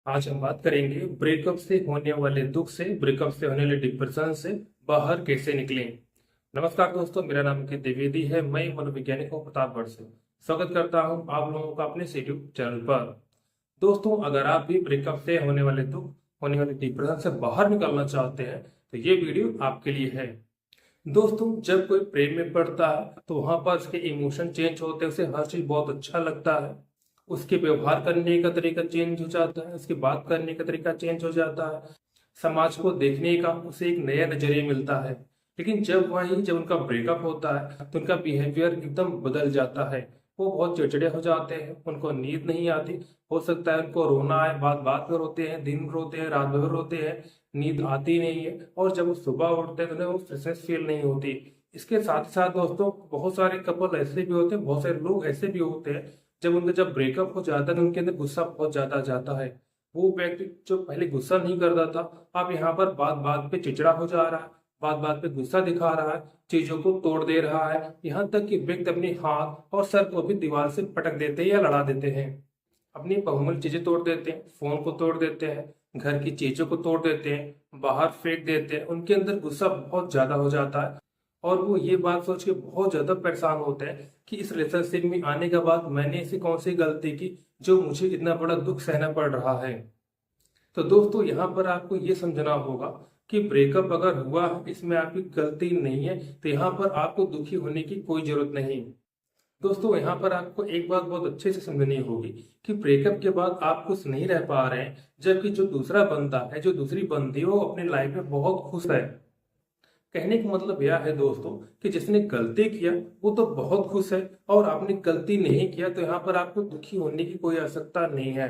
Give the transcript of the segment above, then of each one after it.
आज हम बात करेंगे ब्रेकअप से होने वाले दुख से, ब्रेकअप से होने वाले डिप्रेशन से बाहर कैसे निकलें। नमस्कार दोस्तों, मेरा नाम अंकित द्विवेदी है। मैं मनोवैज्ञानिक हूँ प्रतापगढ़ से। स्वागत करता हूँ आप लोगों का अपने यूट्यूब चैनल पर। दोस्तों, अगर आप भी ब्रेकअप से होने वाले दुख, होने वाले डिप्रेशन से बाहर निकलना चाहते हैं तो ये वीडियो आपके लिए है। दोस्तों, जब कोई प्रेम में पड़ता है तो वहां पर उसके इमोशन चेंज होते हैं, उसे हर चीज बहुत अच्छा लगता है। उसके व्यवहार करने का तरीका चेंज हो जाता है, उसकी बात करने का तरीका चेंज हो जाता है, समाज को देखने का उसे एक नया नजरिया मिलता है। लेकिन जब उनका ब्रेकअप होता है तो उनका बिहेवियर एकदम बदल जाता है। वो बहुत चिड़चिड़े हो जाते हैं, उनको नींद नहीं आती। हो सकता है उनको रोना आए, बात बात में रोते हैं, दिन रोते हैं, रात भर रोते हैं, नींद आती नहीं है। और जब वो सुबह उठते हैं तो उन्हें वो फ्रेशनेस फील नहीं होती। इसके साथ ही साथ दोस्तों, बहुत सारे कपल ऐसे भी होते हैं, बहुत सारे लोग ऐसे भी होते हैं, जब ब्रेकअप हो जाता है तो उनके अंदर गुस्सा बहुत ज्यादा आ जाता है। वो व्यक्ति जो पहले गुस्सा नहीं करता था, अब यहाँ पर बात बात पे चिड़चिड़ा हो जा रहा है, बात बात पे गुस्सा दिखा रहा है, चीजों को तोड़ दे रहा है। यहाँ तक कि व्यक्ति अपने हाथ और सर को भी दीवार से पटक देते हैं या लड़ा देते हैं। अपनी बहुमूल्य चीजें तोड़ देते हैं, फोन को तोड़ देते हैं, घर की चीजों को तोड़ देते हैं, बाहर फेंक देते हैं। उनके अंदर गुस्सा बहुत ज्यादा हो जाता है और वो ये बात सोच के बहुत ज्यादा परेशान होते हैं कि इस रिलेशनशिप में आने के बाद मैंने ऐसी कौन सी गलती की जो मुझे इतना बड़ा दुख सहना पड़ रहा है। तो दोस्तों, यहाँ पर आपको ये समझना होगा कि ब्रेकअप अगर हुआ है, इसमें आपकी गलती नहीं है, तो यहाँ पर आपको दुखी होने की कोई जरूरत नहीं। दोस्तों, यहाँ पर आपको एक बात बहुत अच्छे से समझनी होगी कि ब्रेकअप के बाद आप खुश नहीं रह पा रहे हैं, जबकि जो दूसरा बंदा है, जो दूसरी बंदी है, वो अपनी लाइफ में बहुत खुश है। कहने का मतलब यह है दोस्तों कि जिसने गलती किया वो तो बहुत खुश है, और आपने गलती नहीं किया तो यहाँ पर आपको दुखी होने की कोई आवश्यकता नहीं है।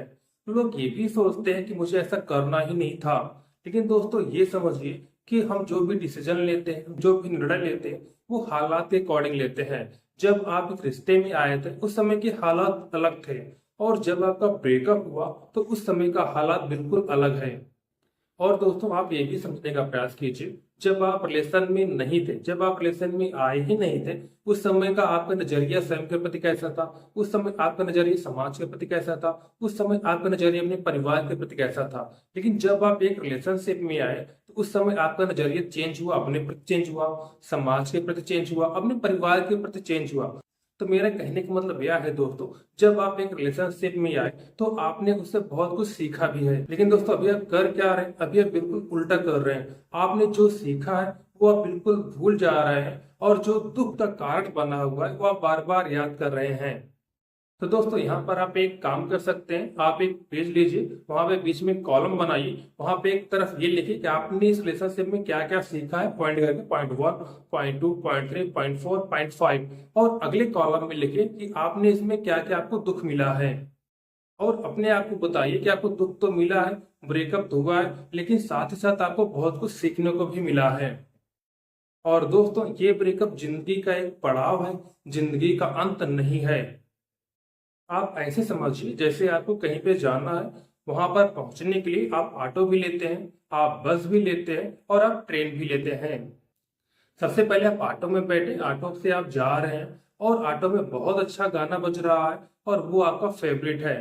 लोग ये भी सोचते हैं कि मुझे ऐसा करना ही नहीं था। लेकिन दोस्तों, ये समझिए कि हम जो भी डिसीजन लेते हैं, जो भी निर्णय लेते हैं, वो हालात के अकॉर्डिंग लेते हैं। जब आप इस रिश्ते में आए थे उस समय के हालात अलग थे, और जब आपका ब्रेकअप हुआ तो उस समय का हालात बिल्कुल अलग है। और दोस्तों, आप ये भी समझने का प्रयास कीजिए, जब आप रिलेशन में नहीं थे, जब आप रिलेशन में आए ही नहीं थे, उस समय का आपका नजरिया स्वयं के प्रति कैसा था, उस समय आपका नजरिया समाज के प्रति कैसा था, उस समय आपका नजरिया अपने परिवार के प्रति कैसा था। लेकिन जब आप एक रिलेशनशिप में आए तो उस समय आपका नजरिया चेंज हुआ, अपने प्रति चेंज हुआ, समाज के प्रति चेंज हुआ, अपने परिवार के प्रति चेंज हुआ। तो मेरा कहने का मतलब यह है दोस्तों, जब आप एक रिलेशनशिप में आए तो आपने उससे बहुत कुछ सीखा भी है। लेकिन दोस्तों, अभी आप कर क्या रहे हैं? अभी आप बिल्कुल उल्टा कर रहे हैं। आपने जो सीखा है वो आप बिल्कुल भूल जा रहे हैं, और जो दुख का कारण बना हुआ है वो आप बार बार याद कर रहे हैं। तो दोस्तों, यहाँ पर आप एक काम कर सकते हैं, आप एक पेज लीजिए, वहां पे बीच में कॉलम बनाइए, वहां पे एक तरफ ये लिखिए कि आपने इस रिलेशनशिप में क्या क्या सीखा है, पॉइंट करके point 1, point 2, point 3, point 4, point 5। और अगले कॉलम में लिखिए कि आपने इसमें क्या क्या आपको दुख मिला है। और अपने आप को बताइए कि आपको दुख तो मिला है, ब्रेकअप तो हुआ है, लेकिन साथ ही साथ आपको बहुत कुछ सीखने को भी मिला है। और दोस्तों, ये ब्रेकअप जिंदगी का एक पड़ाव है, जिंदगी का अंत नहीं है। आप ऐसे समझिए जैसे आपको कहीं पे जाना है, वहां पर पहुंचने के लिए आप ऑटो भी लेते हैं, आप बस भी लेते हैं, और आप ट्रेन भी लेते हैं। सबसे पहले आप ऑटो में बैठे, ऑटो से आप जा रहे हैं, और ऑटो में बहुत अच्छा गाना बज रहा है और वो आपका फेवरेट है।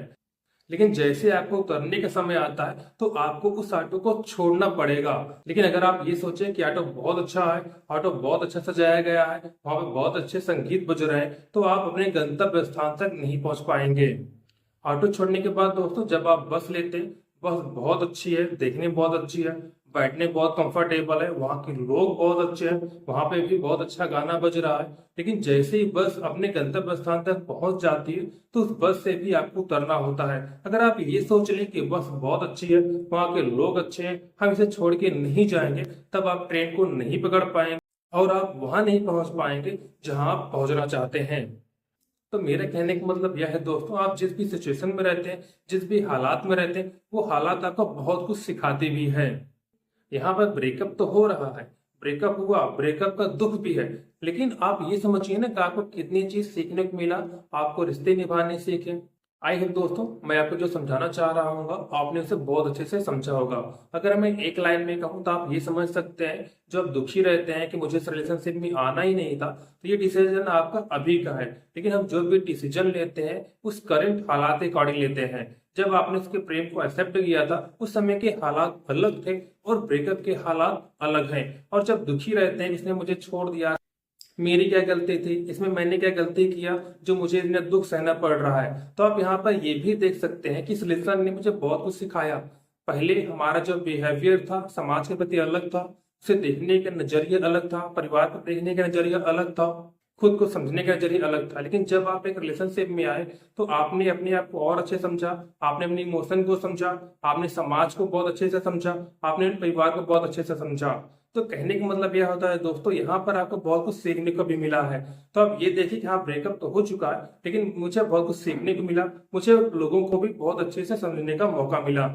लेकिन जैसे आपको उतरने का समय आता है तो आपको उस ऑटो को छोड़ना पड़ेगा। लेकिन अगर आप ये सोचें कि ऑटो बहुत अच्छा है, ऑटो बहुत अच्छा सजाया गया है, वहां पे बहुत अच्छे संगीत बज रहे हैं, तो आप अपने गंतव्य स्थान तक नहीं पहुंच पाएंगे। ऑटो छोड़ने के बाद दोस्तों, जब आप बस लेते हैं, बस बहुत अच्छी है, देखने में बहुत अच्छी है, बैठने बहुत कंफर्टेबल है, वहाँ के लोग बहुत अच्छे हैं, वहां पे भी बहुत अच्छा गाना बज रहा है। लेकिन जैसे ही बस अपने गंतव्य स्थान तक पहुंच जाती है तो उस बस से भी आपको उतरना होता है। अगर आप ये सोच लें कि बस बहुत अच्छी है, वहाँ के लोग अच्छे हैं, हम इसे छोड़ के नहीं जाएंगे, तब आप ट्रेन को नहीं पकड़ पाएंगे और आप वहां नहीं पहुंच पाएंगे जहां आप पहुंचना चाहते हैं। तो मेरे कहने का मतलब यह है दोस्तों, आप जिस भी सिचुएशन में रहते हैं, जिस भी हालात में रहते हैं, वो हालात आपको बहुत कुछ सिखाते भी है। यहाँ पर ब्रेकअप तो हो रहा है, ब्रेकअप हुआ, ब्रेकअप का दुख भी है, लेकिन आप ये समझिए ना कि आपको कितनी चीज सीखने को मिला। आपको रिश्ते निभाने सीखे, आई होप दोस्तों मैं आपको जो समझाना चाह रहा हूँ आपने उसे बहुत अच्छे से समझा होगा। अगर मैं एक लाइन में कहूँ तो आप ये समझ सकते हैं, जो आप दुखी रहते हैं कि मुझे इस रिलेशनशिप में आना ही नहीं था, तो ये डिसीजन आपका अभी का है। लेकिन हम जो भी डिसीजन लेते हैं उस करंट हालात के अकॉर्डिंग लेते हैं। जब आपने उसके प्रेम को एक्सेप्ट किया था उस समय के हालात अलग थे और ब्रेकअप के हालात अलग हैं। और जब दुखी रहते हैं इसने मुझे छोड़ दिया, मेरी क्या गलती थी, इसमें मैंने क्या गलती किया जो मुझे इतना दुख सहना पड़ रहा है, तो आप यहाँ पर ये भी देख सकते हैं कि इस रिलेशन ने मुझे बहुत कुछ सिखाया। पहले हमारा जो बिहेवियर था समाज के प्रति अलग था, उसे देखने का नजरिया अलग था, परिवार को देखने का नजरिया अलग था, खुद को समझने का नजरिया अलग था। लेकिन जब आप एक रिलेशनशिप में आए तो आपने अपने आप को और अच्छे समझा, आपने अपने इमोशन को समझा, आपने समाज को बहुत अच्छे से समझा, आपने अपने परिवार को बहुत अच्छे से समझा। तो कहने का मतलब यह होता है दोस्तों, यहाँ पर आपको बहुत कुछ सीखने को भी मिला है। तो आप ये देखिए कि हाँ ब्रेकअप तो हो चुका है लेकिन मुझे बहुत कुछ सीखने को मिला, मुझे लोगों को भी बहुत अच्छे से समझने का मौका मिला।